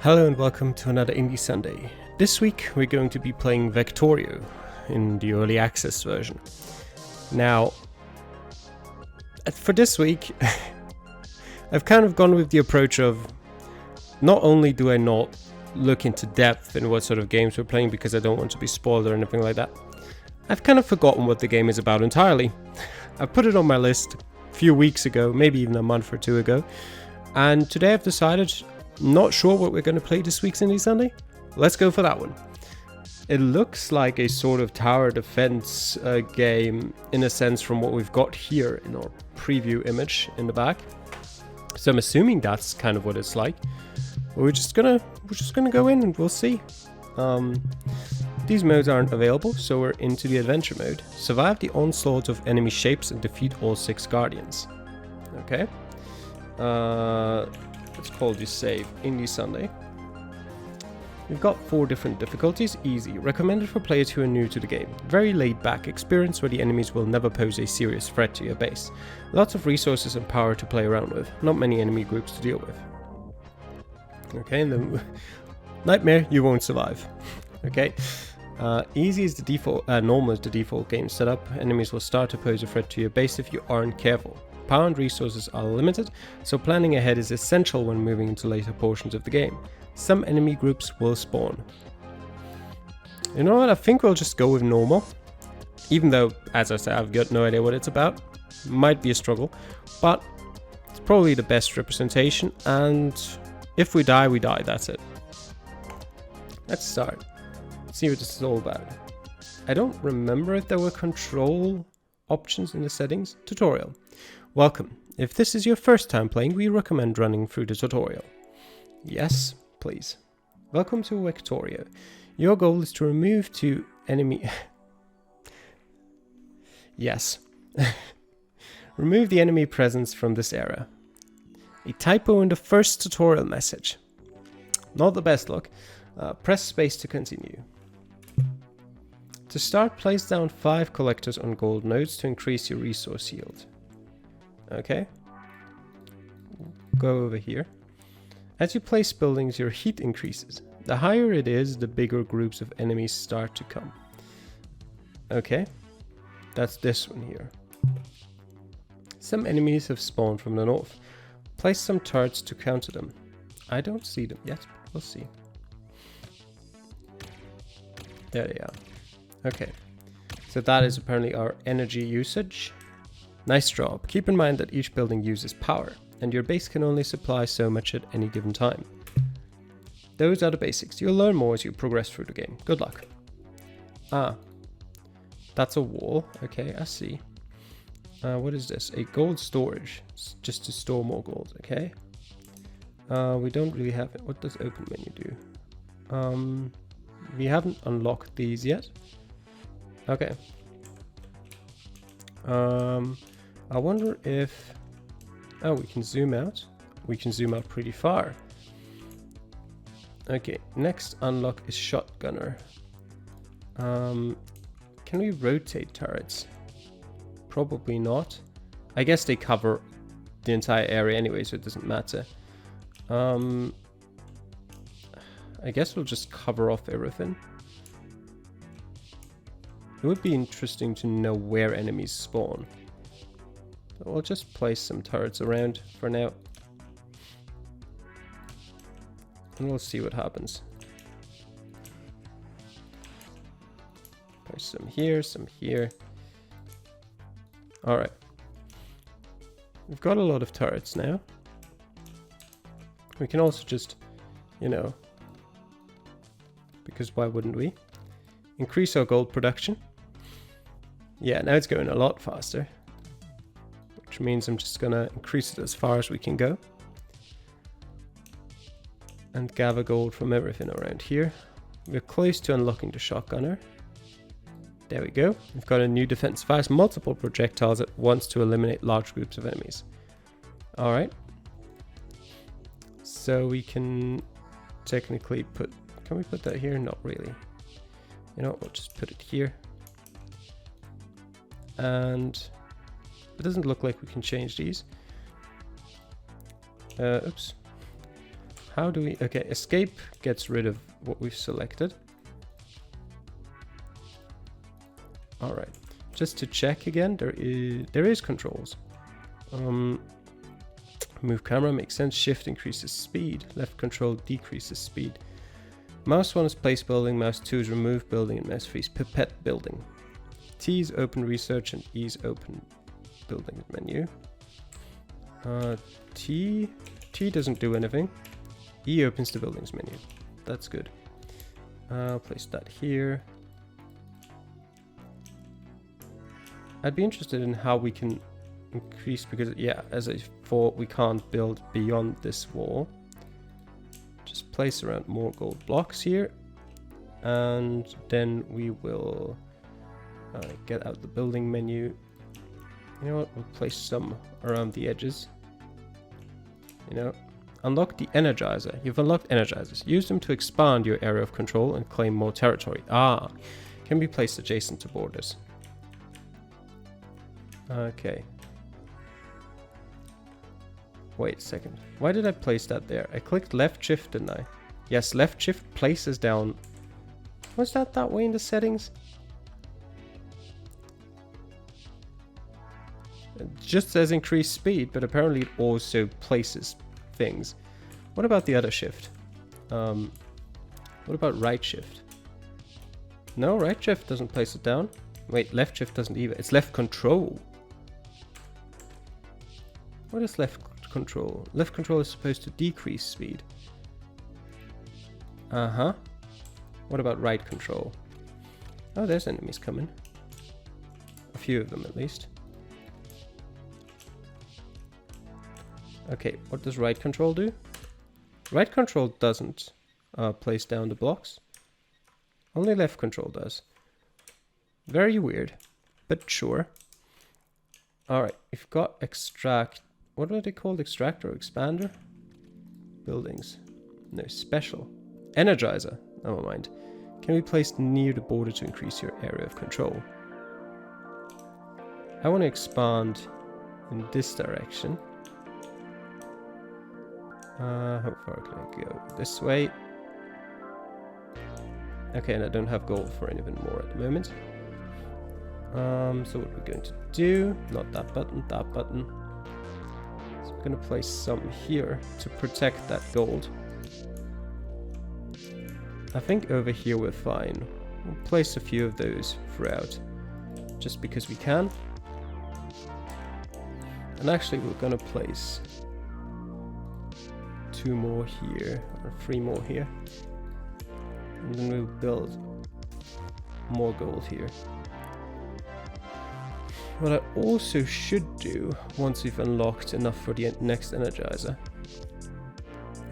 Hello and welcome to another Indie Sunday. This week we're going to be playing Vectorio in the early access version. Now, for this week, I've kind of gone with the approach of not only do I not look into depth in what sort of games we're playing because I don't want to be spoiled or anything like that, I've kind of forgotten what the game is about entirely. I put it on my list a few weeks ago, maybe even a month or two ago, and today I've decided, not sure what we're going to play this week's Indie Sunday? Let's go for that one. It looks like a sort of tower defense game in a sense from what we've got here in our preview image in the back. So I'm assuming that's kind of what it's like. But we're just gonna go in and we'll see. These modes aren't available, so we're into the adventure mode. Survive the onslaught of enemy shapes and defeat all 6 guardians. Okay. Let's call this save Indie Sunday. We've got 4 different difficulties. Easy, recommended for players who are new to the game. Very laid back experience where the enemies will never pose a serious threat to your base. Lots of resources and power to play around with. Not many enemy groups to deal with. Okay, and then nightmare, you won't survive. Okay. Easy is the default, normal is the default game setup. Enemies will start to pose a threat to your base if you aren't careful. Power and resources are limited, so planning ahead is essential when moving into later portions of the game. Some enemy groups will spawn. You know what, I think we'll just go with normal. Even though, as I said, I've got no idea what it's about. Might be a struggle, but it's probably the best representation, and if we die, we die, that's it. Let's start. Let's see what this is all about. I don't remember if there were control options in the settings. Tutorial. Welcome. If this is your first time playing, we recommend running through the tutorial. Yes, please. Welcome to Vectorio. Your goal is to remove 2 enemy... Yes. Remove the enemy presence from this area. A typo in the first tutorial message. Not the best look. Press space to continue. To start, place down 5 collectors on gold nodes to increase your resource yield. Okay. Go over here. As you place buildings, your heat increases. The higher it is, the bigger groups of enemies start to come. Okay. That's this one here. Some enemies have spawned from the north. Place some turrets to counter them. I don't see them yet, but we'll see. There they are. Okay. So that is apparently our energy usage. Nice job. Keep in mind that each building uses power, and your base can only supply so much at any given time. Those are the basics. You'll learn more as you progress through the game. Good luck. Ah. That's a wall. Okay, I see. What is this? A gold storage. It's just to store more gold, okay? We don't really have it. What does open menu do? We haven't unlocked these yet. Okay. I wonder if... Oh, we can zoom out. We can zoom out pretty far. Okay, next unlock is shotgunner. Can we rotate turrets? Probably not. I guess they cover the entire area anyway, so it doesn't matter. I guess we'll just cover off everything. It would be interesting to know where enemies spawn. So we'll just place some turrets around for now. And we'll see what happens. Place some here, some here. Alright. We've got a lot of turrets now. We can also just, you know, because why wouldn't we? Increase our gold production. Yeah, now it's going a lot faster. Which means I'm just gonna increase it as far as we can go. And gather gold from everything around here. We're close to unlocking the shotgunner. There we go. We've got a new defense. Fires multiple projectiles at once to eliminate large groups of enemies. Alright. So we can technically put... Can we put that here? Not really. You know what, we'll just put it here. And it doesn't look like we can change these. Oops. How do we... Okay, escape gets rid of what we've selected. Alright, just to check again, there is controls. Move camera makes sense. Shift increases speed. Left control decreases speed. Mouse 1 is place building, mouse 2 is remove building, and mouse 3 is pipette building. T is open research and E is open building menu. T doesn't do anything. E opens the buildings menu. That's good. Place that here. I'd be interested in how we can increase, because yeah, as I thought, we can't build beyond this wall. Just place around more gold blocks here, and then we will get out the building menu. You know what, we'll place some around the edges. You know, unlock the Energizer. You've unlocked Energizers. Use them to expand your area of control and claim more territory. Ah, can be placed adjacent to borders. Okay. Wait a second. Why did I place that there? I clicked left shift, didn't I? Yes, left shift places down. Was that way in the settings? It just says increase speed, but apparently it also places things. What about the other shift? What about right shift? No, right shift doesn't place it down. Wait, left shift doesn't either. It's left control. What is left control? Left control is supposed to decrease speed. Uh-huh. What about right control? Oh, there's enemies coming. A few of them at least. Okay, what does right control do? Right control doesn't place down the blocks. Only left control does. Very weird, but sure. Alright, we've got extract. What are they called? Extract or expander? Buildings. No, special. Energizer. Never mind. Can be placed near the border to increase your area of control. I want to expand in this direction. How far can I go? This way. Okay, and I don't have gold for anything more at the moment. So what we're going to do, not that button, that button. So we're going to place some here to protect that gold. I think over here we're fine. We'll place a few of those throughout, just because we can. And actually we're going to place 2 more here, or 3 more here. And then we'll build more gold here. What I also should do, once we've unlocked enough for the next Energizer,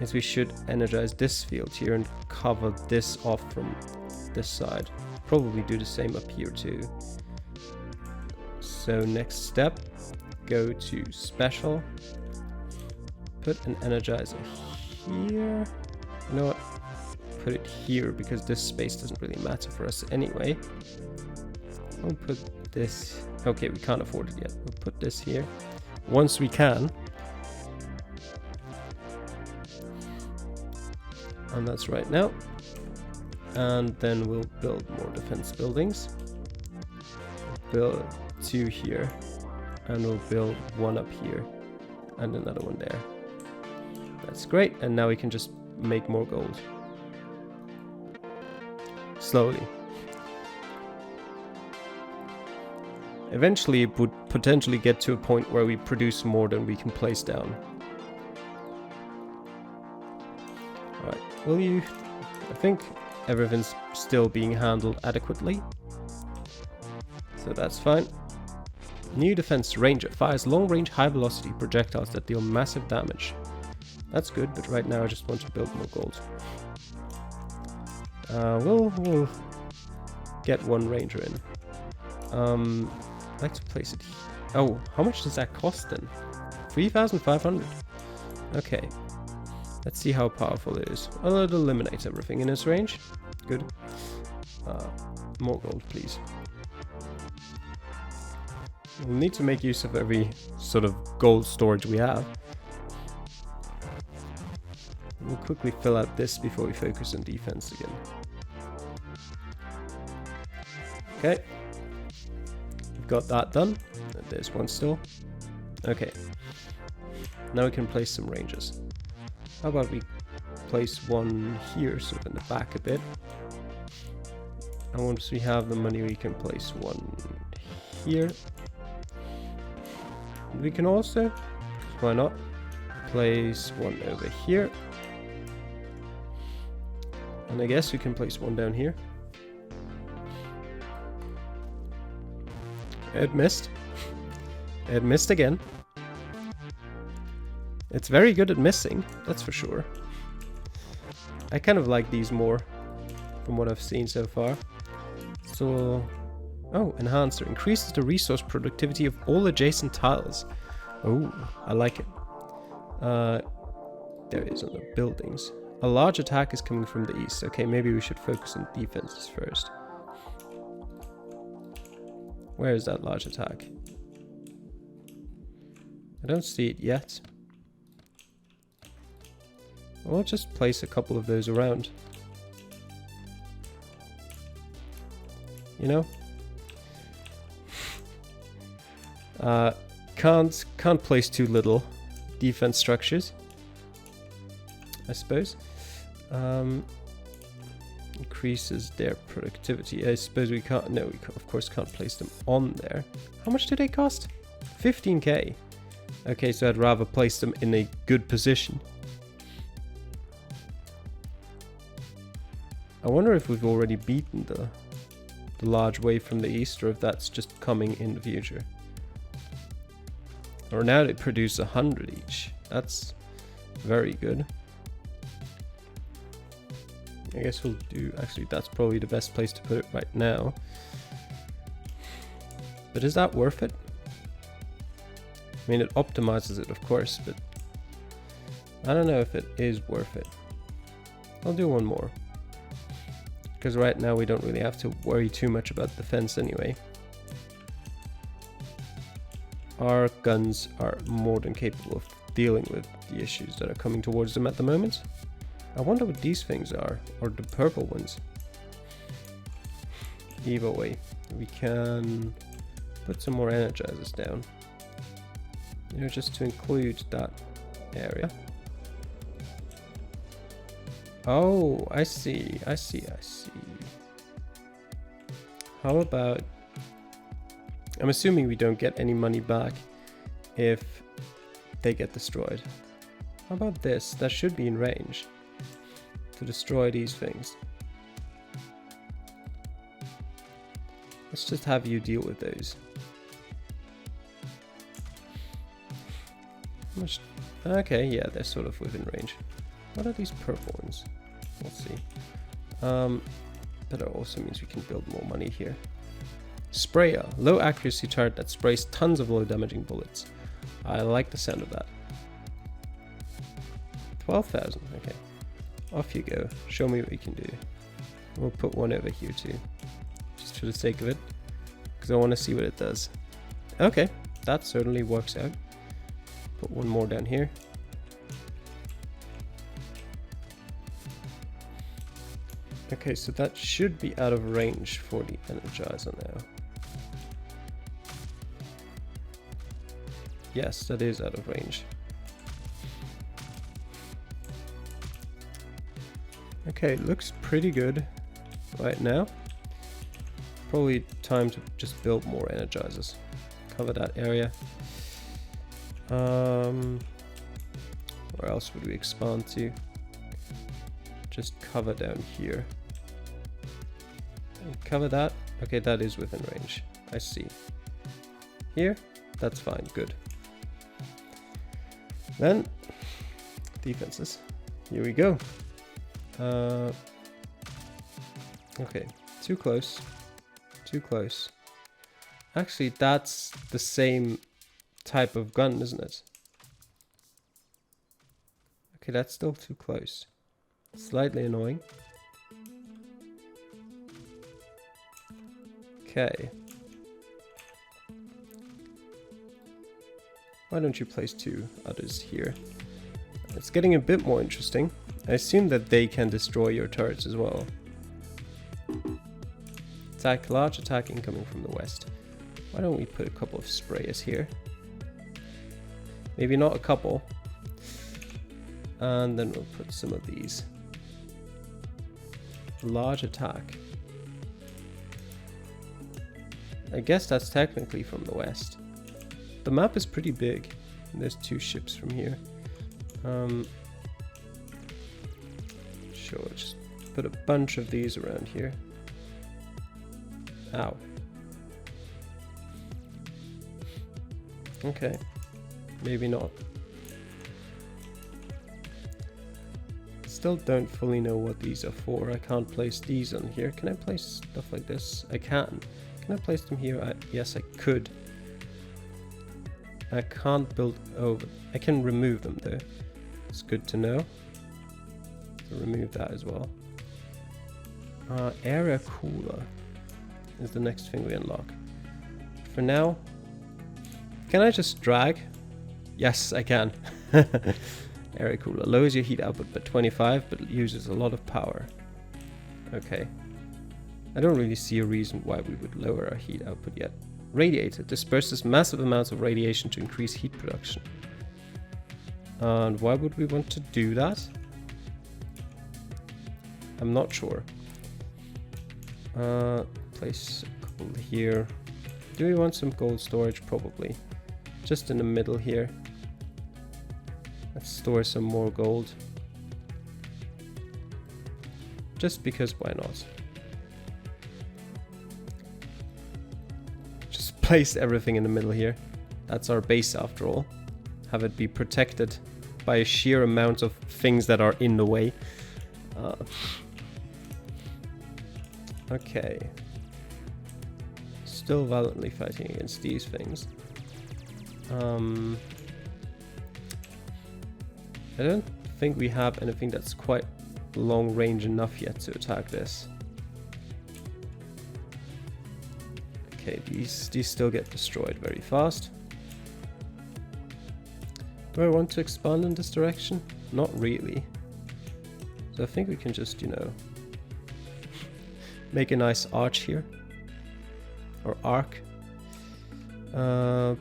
is we should energize this field here and cover this off from this side. Probably do the same up here too. So next step, go to special, put an Energizer here. You know what? Put it here because this space doesn't really matter for us anyway. I'll put this. Okay, we can't afford it yet. We'll put this here. Once we can. And that's right now. And then we'll build more defense buildings. Build 2 here. And we'll build 1 up here. And another one there. That's great. And now we can just make more gold. Slowly. Eventually it would potentially get to a point where we produce more than we can place down. Alright, I think everything's still being handled adequately. So that's fine. New defense ranger fires long range high velocity projectiles that deal massive damage. That's good, but right now I just want to build more gold. We'll get 1 ranger in. I'd like to place it here. Oh, how much does that cost then? 3,500. Okay. Let's see how powerful it is. Well, it eliminates everything in its range. Good. More gold, please. We'll need to make use of every sort of gold storage we have. We'll quickly fill out this before we focus on defense again. Okay. We've got that done. There's one still. Okay. Now we can place some ranges. How about we place one here, sort of in the back a bit. And once we have the money, we can place one here. And we can also, why not, place one over here. And I guess we can place one down here. It missed. It missed again. It's very good at missing, that's for sure. I kind of like these more from what I've seen so far. So, oh, enhancer increases the resource productivity of all adjacent tiles. Oh, I like it. There it is on the buildings. A large attack is coming from the east. Okay, maybe we should focus on defenses first. Where is that large attack? I don't see it yet. We'll just place a couple of those around. You know? Can't place too little defense structures, I suppose. Increases their productivity. I suppose we can't, no, we of course can't place them on there. How much do they cost? 15k. Okay, so I'd rather place them in a good position. I wonder if we've already beaten the large wave from the east, or if that's just coming in the future. Or now they produce 100 each. That's very good. I guess we'll do, actually that's probably the best place to put it right now. But is that worth it? I mean, it optimizes it, of course, but I don't know if it is worth it. I'll do one more. Because right now we don't really have to worry too much about defense anyway. Our guns are more than capable of dealing with the issues that are coming towards them at the moment. I wonder what these things are, or the purple ones. Either way, we can put some more energizers down. You know, just to include that area. Oh, I see. How about... I'm assuming we don't get any money back if they get destroyed. How about this? That should be in range to destroy these things. Let's just have you deal with those. How much? Okay, yeah, they're sort of within range. What are these purple ones? We'll see. But it also means we can build more money here. Sprayer, low accuracy turret that sprays tons of low damaging bullets. I like the sound of that. 12,000, okay. Off you go. Show me what you can do. We'll put one over here too, just for the sake of it, because I want to see what it does. Okay, that certainly works out. Put one more down here. Okay, so that should be out of range for the Energizer now. Yes, that is out of range. Okay, looks pretty good right now. Probably time to just build more Energizers. Cover that area. Where else would we expand to? Just cover down here. And cover that. Okay, that is within range. I see. Here, that's fine, good. Then, defenses. Here we go. Okay, too close. Too close. Actually, that's the same type of gun, isn't it? Okay, that's still too close. Slightly annoying. Okay. Why don't you place two others here? It's getting a bit more interesting. I assume that they can destroy your turrets as well. Attack, large attack incoming from the west. Why don't we put a couple of sprayers here? Maybe not a couple. And then we'll put some of these. Large attack. I guess that's technically from the west. The map is pretty big. There's 2 ships from here. Sure, just put a bunch of these around here. Ow. Okay. Maybe not. Still don't fully know what these are for. I can't place these on here. Can I place stuff like this? I can. Can I place them here? Yes, I could. I can't build over. I can remove them though. It's good to know. So remove that as well. Area cooler is the next thing we unlock. For now, can I just drag? Yes, I can. Area cooler lowers your heat output by 25, but uses a lot of power. Okay. I don't really see a reason why we would lower our heat output yet. Radiator disperses massive amounts of radiation to increase heat production. And why would we want to do that? I'm not sure. Place a couple here. Do we want some gold storage? Probably. Just in the middle here. Let's store some more gold. Just because why not? Just place everything in the middle here. That's our base after all. Have it be protected by a sheer amount of things that are in the way. Okay. Still valiantly fighting against these things. I don't think we have anything that's quite long range enough yet to attack this. Okay, these still get destroyed very fast. Do I want to expand in this direction? Not really. So I think we can just, you know, make a nice arch here. Or arc.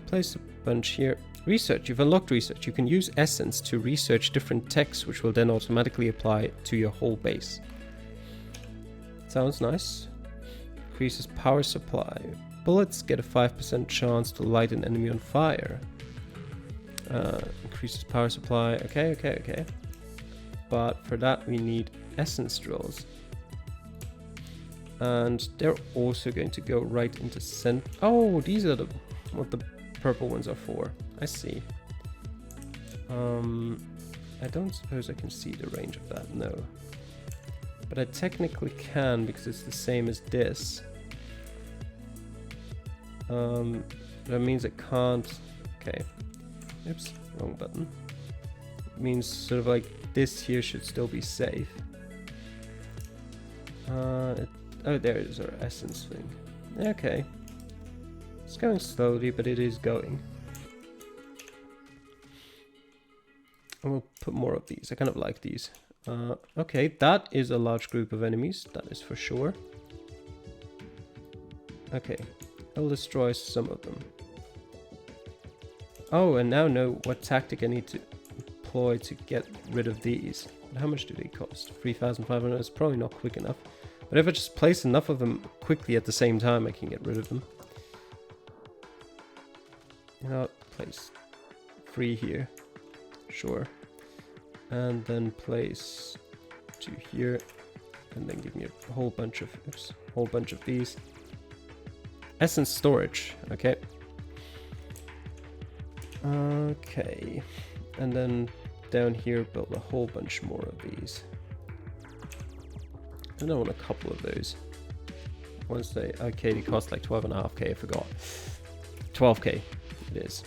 Place a bunch here. Research. You've unlocked research. You can use essence to research different texts, which will then automatically apply to your whole base. Sounds nice. Increases power supply. Bullets get a 5% chance to light an enemy on fire. Increases power supply. Okay. But for that we need essence drills. And they're also going to go right into center. Oh, these are what the purple ones are for. I see. I don't suppose I can see the range of that, no. But I technically can because it's the same as this. That means it can't. Okay. Oops, wrong button. It means sort of like this here should still be safe. Oh, there is our essence thing. Okay. It's going slowly, but it is going. And we'll put more of these. I kind of like these. Okay, that is a large group of enemies. That is for sure. Okay. I'll destroy some of them. Oh, and now know what tactic I need to employ to get rid of these. But how much do they cost? 3,500. It's probably not quick enough. But if I just place enough of them quickly at the same time, I can get rid of them. You know, place 3 here. Sure. And then place 2 here. And then give me a whole bunch of these. Essence storage. Okay. Okay. And then down here build a whole bunch more of these. And I want a couple of those. Once they... Okay, they cost like 12.5k, I forgot. 12k it is.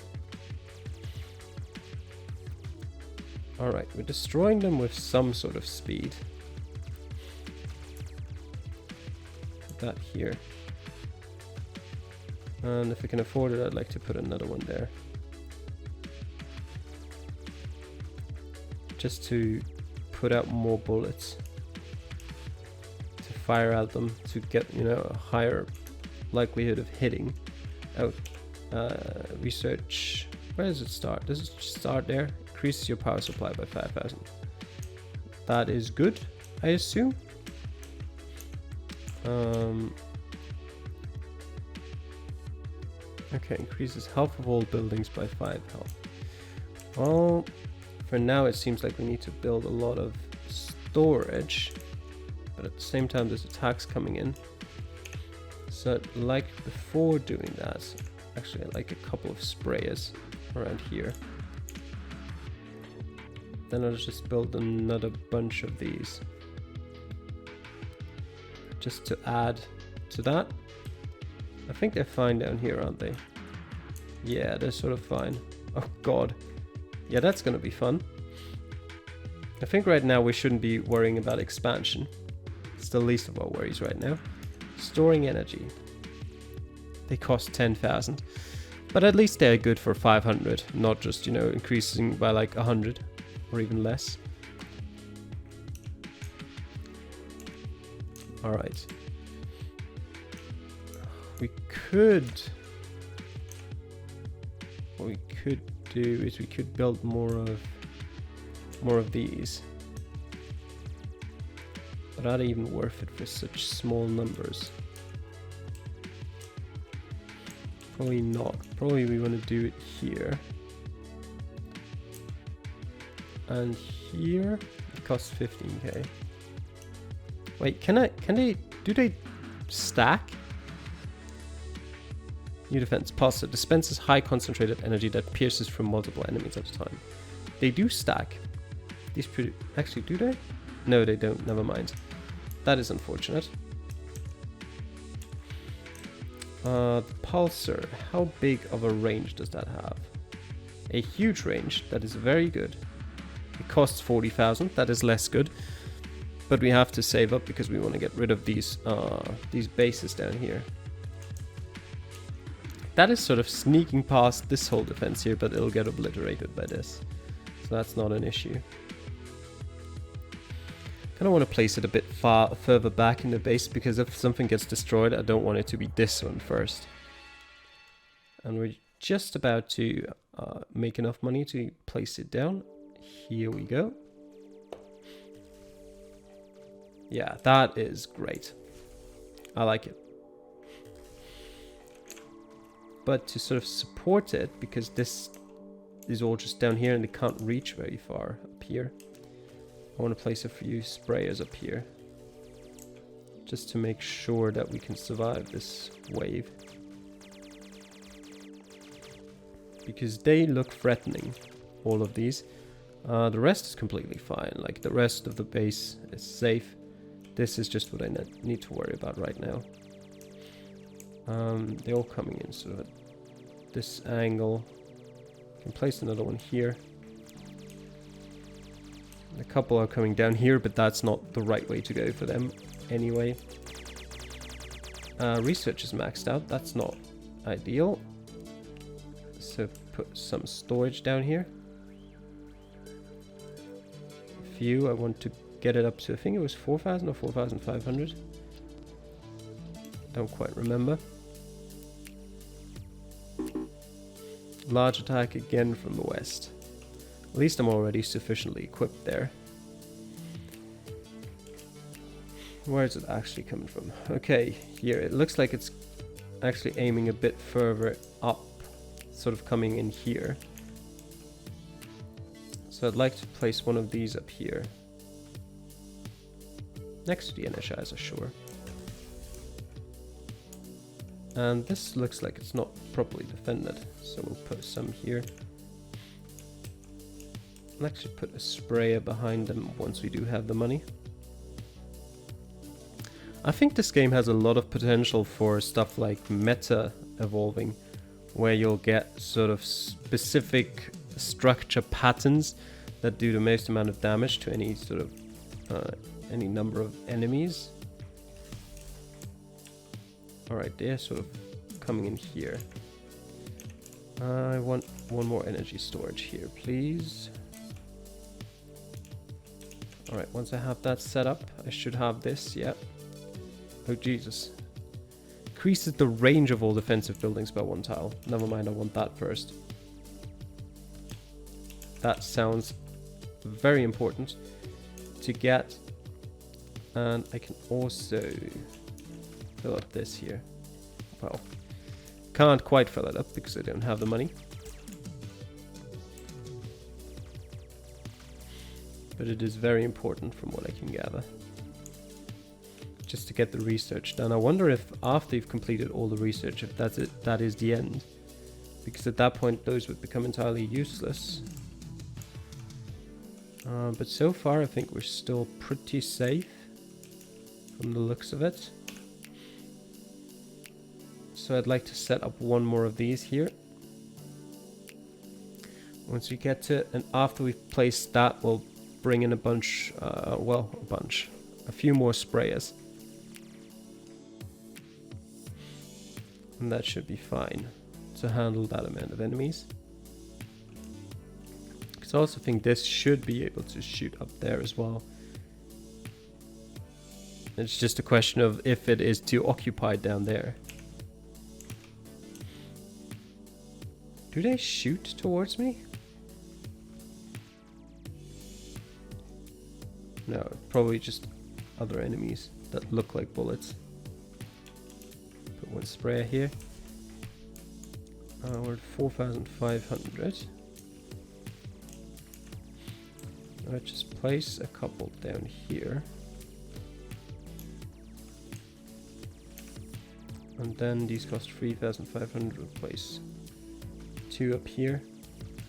Alright, we're destroying them with some sort of speed. Put that here. And if we can afford it, I'd like to put another one there. Just to put out more bullets to fire at them to get, you know, a higher likelihood of hitting. Oh, research. Where does it start? Does it start there? Increases your power supply by 5,000. That is good, I assume. Okay, increases health of all buildings by 5 health. Well, for now it seems like we need to build a lot of storage, but at the same time there's attacks coming in. So like before doing that, actually I like a couple of sprayers around here. Then I'll just build another bunch of these, just to add to that. I think they're fine down here, aren't they? Yeah, they're sort of fine. Oh god. Yeah, that's gonna be fun. I think right now we shouldn't be worrying about expansion. It's the least of our worries right now. Storing energy. They cost 10,000. But at least they're good for 500, not just, you know, increasing by like 100 or even less. Alright. What we could do is we could build more of these. But are they even worth it for such small numbers? Probably not. Probably we want to do it here. And here it costs 15k. Wait, do they stack? New defense pulsar dispenses high concentrated energy that pierces through multiple enemies at a time. They do stack. These actually, do they? No, they don't. Never mind. That is unfortunate. The pulsar. How big of a range does that have? A huge range. That is very good. It costs 40,000. That is less good. But we have to save up because we want to get rid of these bases down here. That is sort of sneaking past this whole defense here, but it'll get obliterated by this. So that's not an issue. Kind of want to place it a bit further back in the base, because if something gets destroyed, I don't want it to be this one first. And we're just about to make enough money to place it down. Here we go. Yeah, that is great. I like it. But to sort of support it, because this is all just down here and they can't reach very far up here, I want to place a few sprayers up here, just to make sure that we can survive this wave. Because they look threatening, all of these. The rest is completely fine, like the rest of the base is safe. This is just what I need to worry about right now. They're all coming in sort of at this angle. Can place another one here. A couple are coming down here, but that's not the right way to go for them anyway. Research is maxed out. That's not ideal. So put some storage down here. A few. I want to get it up to, I think it was 4,000 or 4,500. Don't quite remember. Large attack again from the west. At least I'm already sufficiently equipped there. Where is it actually coming from? Okay, here. It looks like it's actually aiming a bit further up, sort of coming in here. So I'd like to place one of these up here. Next to the energizer, sure. And this looks like it's not properly defended, so we'll put some here. I'll actually put a sprayer behind them once we do have the money. I think this game has a lot of potential for stuff like meta evolving, where you'll get sort of specific structure patterns that do the most amount of damage to any sort of any number of enemies. Alright, they're sort of coming in here. I want one more energy storage here, please. Alright, once I have that set up, I should have this, yeah. Oh Jesus. Increases the range of all defensive buildings by 1 tile. Never mind, I want that first. That sounds very important to get. And I can also fill up this here. Well, can't quite fill it up because I don't have the money. But it is very important from what I can gather. Just to get the research done. I wonder if after you've completed all the research, if that's it, that is the end. Because at that point those would become entirely useless. But so far I think we're still pretty safe from the looks of it. So I'd like to set up one more of these here. Once we get to it, and after we've placed that, we'll bring in a bunch, a few more sprayers. And that should be fine to handle that amount of enemies. Because I also think this should be able to shoot up there as well. It's just a question of if it is too occupied down there. Do they shoot towards me? No, probably just other enemies that look like bullets. Put one sprayer here. We're at 4,500. I'll just place a couple down here. And then these cost 3,500. We'll place 2 up here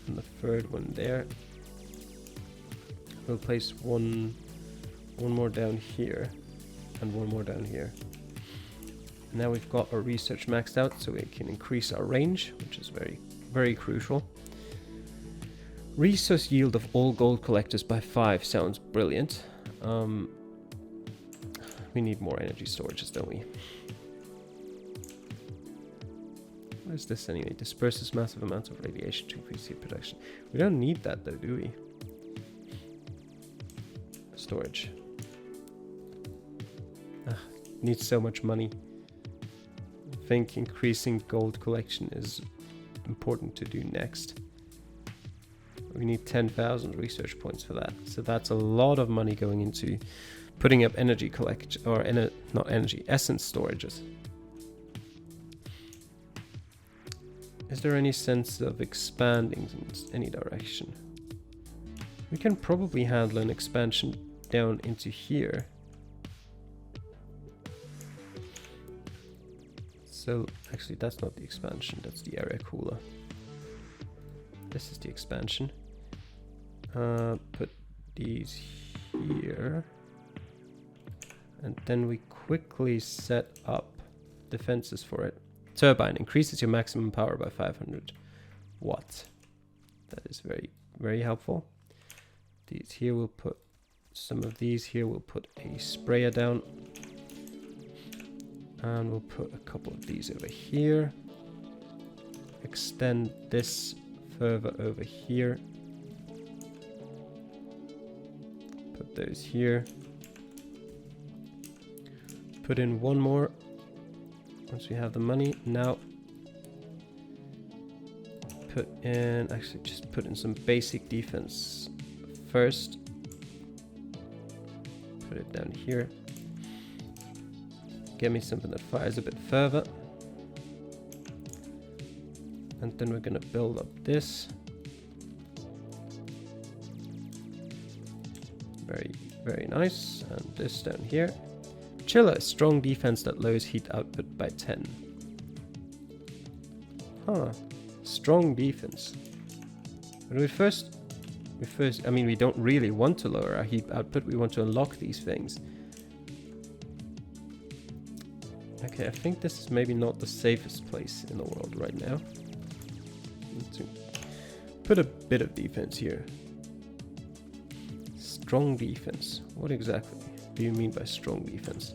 and the third one there. We'll place one more down here and one more down here. Now we've got our research maxed out, so we can increase our range, which is very, very crucial. Resource yield of all gold collectors by 5 sounds brilliant. We need more energy storages, don't we? What is this anyway? Disperses massive amounts of radiation to increase heat production. We don't need that though, do we? Storage. Needs so much money. I think increasing gold collection is important to do next. We need 10,000 research points for that. So that's a lot of money going into putting up energy collection, or not energy, essence storages. Is there any sense of expanding in any direction? We can probably handle an expansion down into here. So actually that's not the expansion, that's the area cooler. This is the expansion. Put these here. And then we quickly set up defenses for it. Turbine increases your maximum power by 500 watts. That is very, very helpful. These here, we'll put some of these here. We'll put a sprayer down. And we'll put a couple of these over here. Extend this further over here. Put those here. Put in one more. Once we have the money, now put in, actually just put in some basic defense first. Put it down here. Get me something that fires a bit further. And then we're gonna build up this. Very, very nice. And this down here. Chiller, strong defense that lowers heat output by 10. Huh. Strong defense. When we first, I mean, we don't really want to lower our heat output. We want to unlock these things. Okay, I think this is maybe not the safest place in the world right now. Need to put a bit of defense here. Strong defense. What exactly do you mean by strong defense?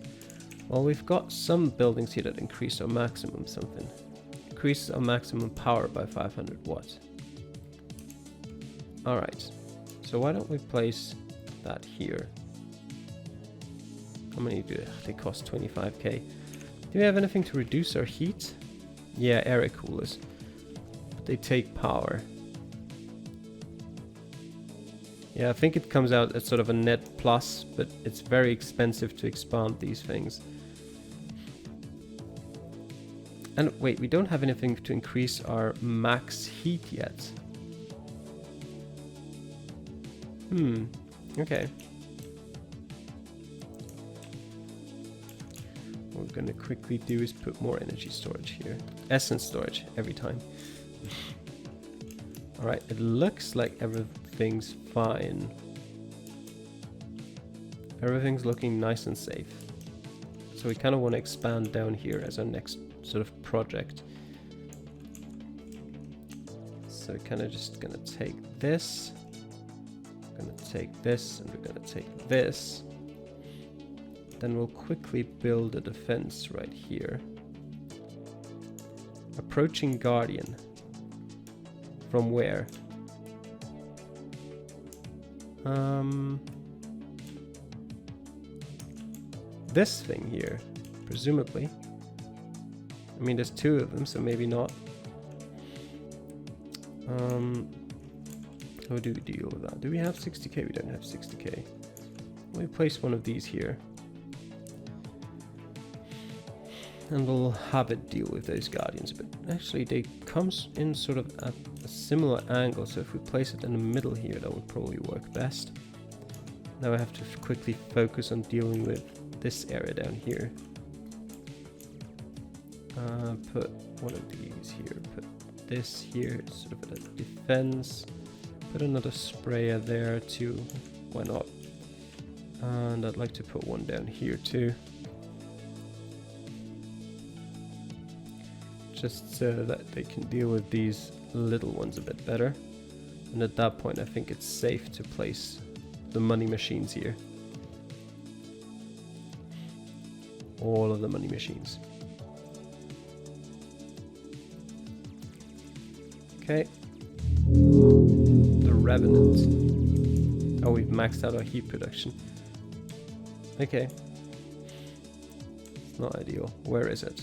Well, we've got some buildings here that increase our maximum something. Increases our maximum power by 500 watts. Alright, so why don't we place that here. How many do they cost? 25k. Do we have anything to reduce our heat? Yeah, area coolers. But they take power. Yeah, I think it comes out as sort of a net plus, but it's very expensive to expand these things. And wait, we don't have anything to increase our max heat yet. Okay. What we're gonna quickly do is put more energy storage here. Essence storage every time. Alright, it looks like everything's fine. Everything's looking nice and safe. So we kind of want to expand down here as our next sort of project. So kind of just gonna take this, gonna take this, and we're gonna take this. Then we'll quickly build a defense right here. Approaching Guardian. From where? This thing here, presumably. I mean, there's two of them, so maybe not. How do we deal with that? Do we have 60k? We don't have 60k. Let me place one of these here. And we'll have it deal with those guardians. But actually, they come in sort of at a similar angle. So if we place it in the middle here, that would probably work best. Now I have to quickly focus on dealing with this area down here. Put one of these here. Put this here, sort of a defense. Put another sprayer there too. Why not? And I'd like to put one down here too. Just so that they can deal with these little ones a bit better. And at that point I think it's safe to place the money machines here. All of the money machines. Okay. The Revenant. Oh, we've maxed out our heat production. Okay. It's not ideal. Where is it?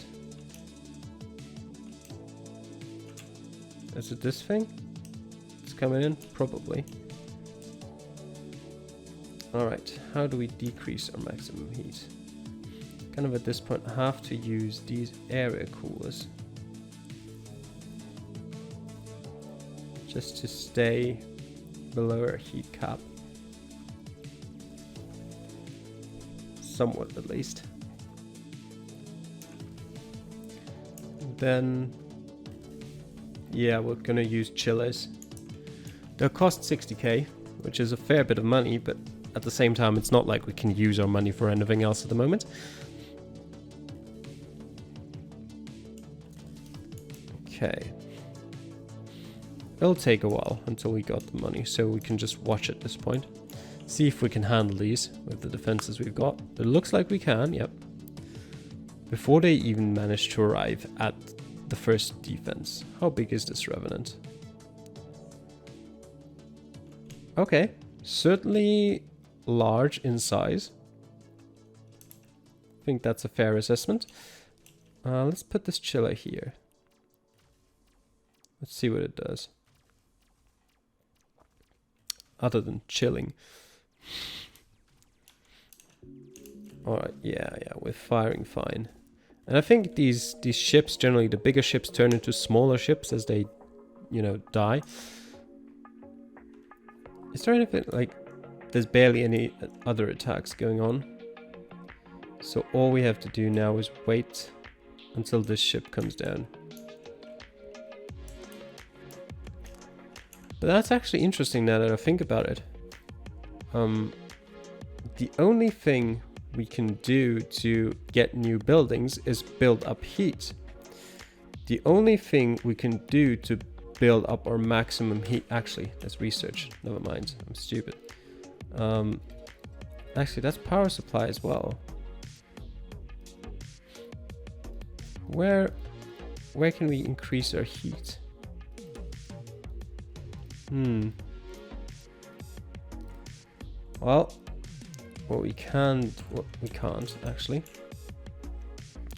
Is it this thing? It's coming in? Probably. Alright, how do we decrease our maximum heat? Kind of at this point I have to use these area coolers. Just to stay below our heat cap. Somewhat at least. And then yeah, we're gonna use chillers. They'll cost 60k, which is a fair bit of money, but at the same time it's not like we can use our money for anything else at the moment. Okay. It'll take a while until we got the money, so we can just watch at this point. See if we can handle these with the defenses we've got. It looks like we can, yep. Before they even manage to arrive at the first defense. How big is this Revenant? Okay, certainly large in size. I think that's a fair assessment. Let's put this chiller here. Let's see what it does. Other than chilling. Alright, yeah, we're firing fine. And I think these ships, generally the bigger ships turn into smaller ships as they, you know, die. Is there anything, like, there's barely any other attacks going on. So all we have to do now is wait until this ship comes down. But that's actually interesting now that I think about it. The only thing we can do to get new buildings is build up heat. The only thing we can do to build up our maximum heat, actually, that's research, never mind, I'm stupid. Actually, that's power supply as well. Where can we increase our heat? Well, what we can't actually.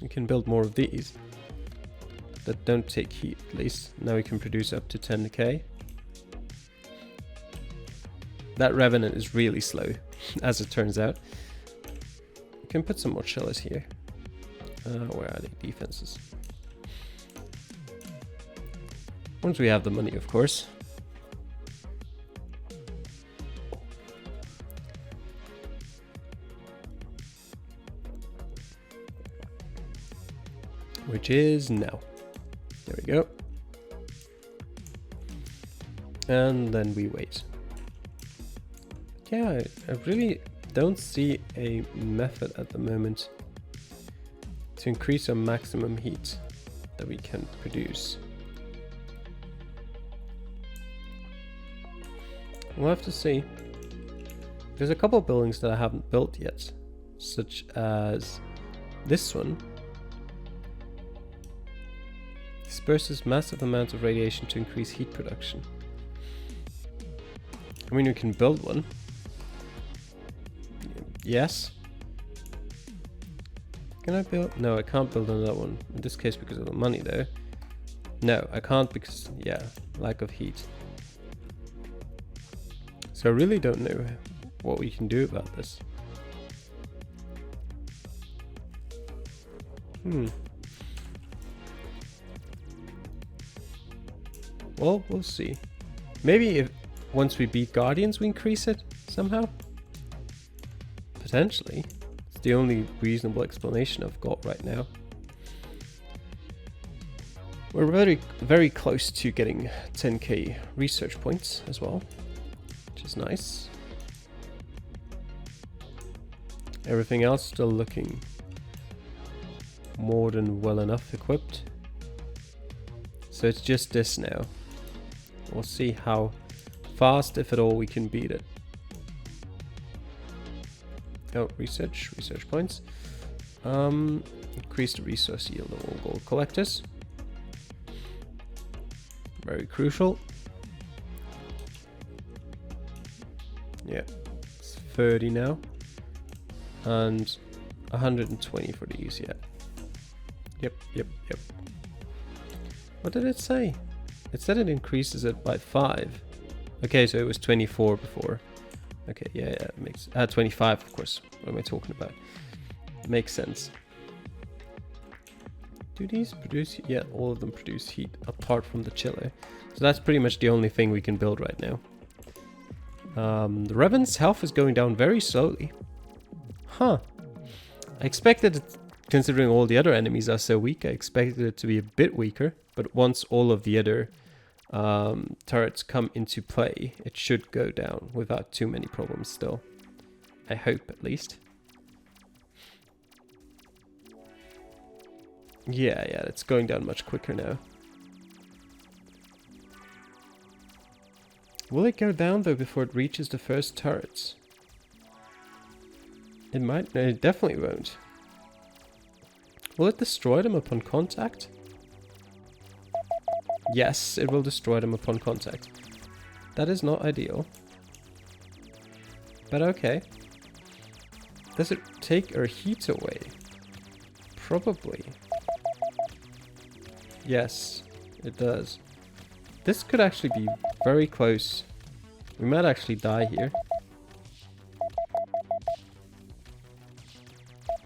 We can build more of these that don't take heat, at least. Now we can produce up to 10k. That Revenant is really slow, as it turns out. We can put some more chillers here. Where are they? Defenses. Once we have the money, of course. Which is now. There we go. And then we wait. Yeah, I really don't see a method at the moment to increase our maximum heat that we can produce. We'll have to see. There's a couple of buildings that I haven't built yet, such as this one. Disperses massive amounts of radiation to increase heat production. I mean, we can build one. Yes. Can I build? No, I can't build another one. In this case, because of the money, though. No, I can't because, yeah, lack of heat. So I really don't know what we can do about this. Well, we'll see. Maybe if once we beat Guardians, we increase it somehow. Potentially. It's the only reasonable explanation I've got right now. We're very, very close to getting 10k research points as well, which is nice. Everything else still looking more than well enough equipped. So it's just this now. We'll see how fast, if at all, we can beat it. Oh, research points. Increase the resource yield of all gold collectors. Very crucial. Yeah, it's 30 now. And 120 for these, yeah. Yep. What did it say? It said it increases it by 5. Okay, so it was 24 before. Okay, yeah, it makes 25, of course. What am I talking about? Makes sense. Do these produce? Yeah, all of them produce heat apart from the chiller. So that's pretty much the only thing we can build right now. The Revenant's health is going down very slowly. Huh. I expected it, considering all the other enemies are so weak, I expected it to be a bit weaker. But once all of the other turrets come into play, it should go down without too many problems still. I hope, at least. Yeah, it's going down much quicker now. Will it go down, though, before it reaches the first turrets? It might. No, it definitely won't. Will it destroy them upon contact? Yes, it will destroy them upon contact. That is not ideal. But okay. Does it take our heat away? Probably. Yes, it does. This could actually be very close. We might actually die here.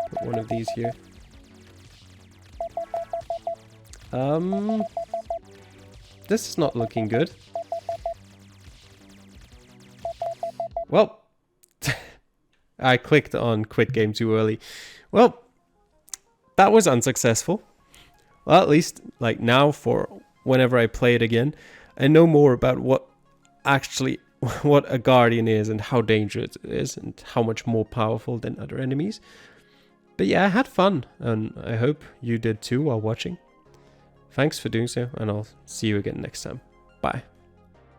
Put one of these here. This is not looking good. Well, I clicked on quit game too early. Well, that was unsuccessful. Well, at least, like, now for whenever I play it again, I know more about what a Guardian is and how dangerous it is and how much more powerful than other enemies. But yeah, I had fun, and I hope you did too while watching. Thanks for doing so, and I'll see you again next time. Bye.